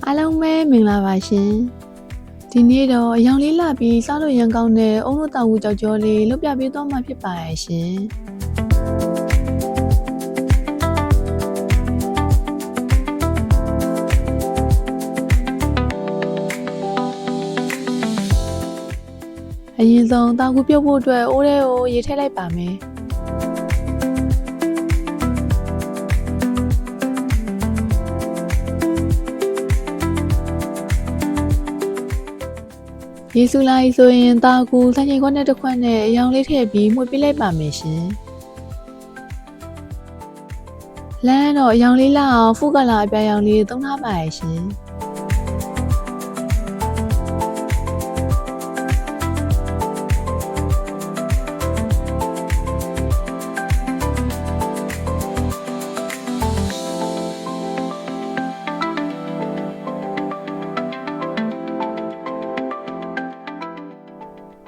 အားလုံးပဲမင်္ဂလာပါရှင်ဒီနေ့တော့အယောင်လေးလာပြီးစားလို့ရန်ကောင်းတဲ့အုံလို့တောက်ဝူကြောက်ကြောလေးလုပ်ပြပေးသွားမှာဖြစ်ပါရဲ့ရှင်အရင်ဆုံးတောက်ဝူပြုတ်ဖို့အတွက်အိုးထဲကိုရေထည့်လိုက်ပါမယ်ရေစူလိုက်ဆိုရင်တာကူဆိုင်ချိန်ခွက်နဲ့တစ်ခွက်နဲ့အယောင်လေးထည့်ပြီးမှုတ်ပြလိုက်ပါမယ်ရှင်လမ်းတော့အယောင်လေးလာအောင်ဖုကလာအပြာရောင်လေးသုံးထားပါရဲ့ရှင်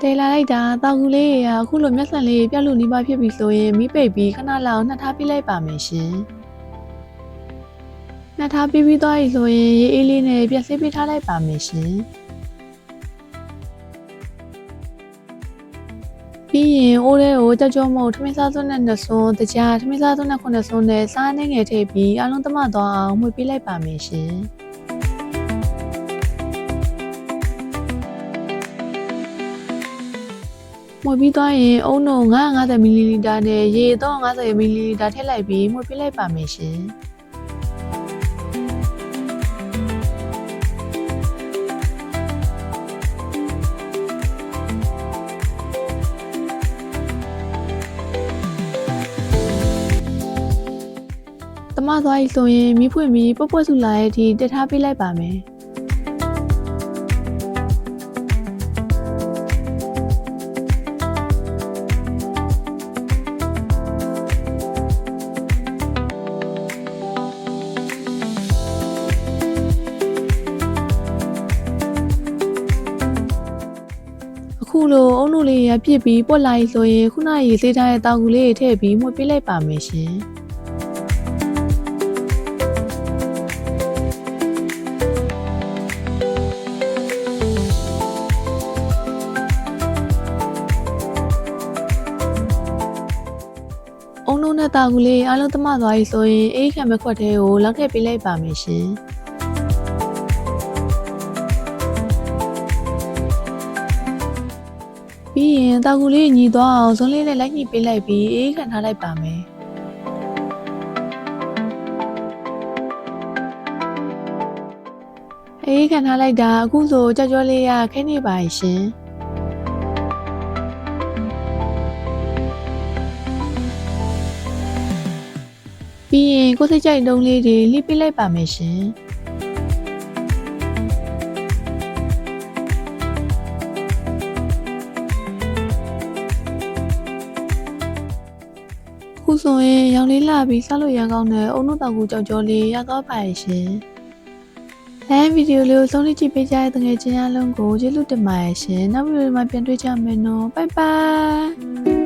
တဲလာလိုက်တာတောက်ကူလေးရအခုလိုမျက်စံလေးပြတ်လို့နီးပါဖြစ်ပြီဆိုရင်မီးပိတ်ပြီးခဏလောက်နှက်ထားပြလိုက်ပါမယ်ရှင်နှက်ထားပြီးသွားပြီဆိုရင်ရေအေးလေးနဲ့ပြက်ဆေးပေးထားလိုက်ပါမယ်ရှင်ပြီးရင်အိုးထဲကိုကြောက်ကြောမုတ်ထမင်းစားစွန်းနဲ့2စွန်းတကြားထမင်းစားစွန်းနဲ့9စွန်းနဲ့စားနှင်းငယ်ထည့်ပြီးအလုံးသမသွားအောင်မှုတ်ပေးလိုက်ပါမယ်ရှင်မှုတ်ပြီးသွားရင်အုံတို့950မီလီလီတာနဲ့ရေ350မီလီလီတာထည့်လိုက်ပြီးမှုတ်ပေးလိုက်ပါမယ်ရှင်သမသွားပြီဆိုရင်မီးဖွင့်ပြီးပွက်ပွက်ဆူလာရဲ့အထိတက်ထားပေးလိုက်ပါမယ်ခုလိုအုံတို့လေးရပြစ်ပြီးပွက်လိုက်ဆိုရင်ခုနရေစေးထားတဲ့တောက်ကူလေးထည့်ပြီးမှုတ်ပေးလိုက်ပါမယ်ရှင်အုံတို့နဲ့တောက်ကူလေးအားလုံးသမသွားပြီဆိုရင်အေးခံမဲ့ခွက်ထဲကိုလောက်ထည့်ပေးလိုက်ပါမယ်ရှင်ပြီးရင်တောက်ကူလေးညီသွားအောင်ဇွန်းလေးနဲ့လိုက်ညှိပေးလိုက်ပြီးအေးခံထားလိုက်ပါမယ်အေးခံထားလိုက်တာအခုဆိုကြောက်ကြောလေးရခဲနေပါရှင်ပြီးရင်ကိုယ်စိတ်ကြိုက်တုံးလေးတွေလှိပေးလိုက်ပါမယ်ရှင်ခုဆိုရင်ရောင်လေးလာပြီးစားလို့ရန်ကောင်းတဲ့အုံတို့တောက်ကူကြောက်ကြောလေးရသွားပါရဲ့ရှင်။အဲဗီဒီယိုလေးကိုဆုံးဖြတ်ကြည့်ပေးကြတဲ့တကယ်ချင်းအလုံးကိုကျေးဇူးတင်ပါတယ်ရှင်။နောက်ဗီဒီယိုမှာပြန်တွေ့ကြမယ်နော်။ Bye bye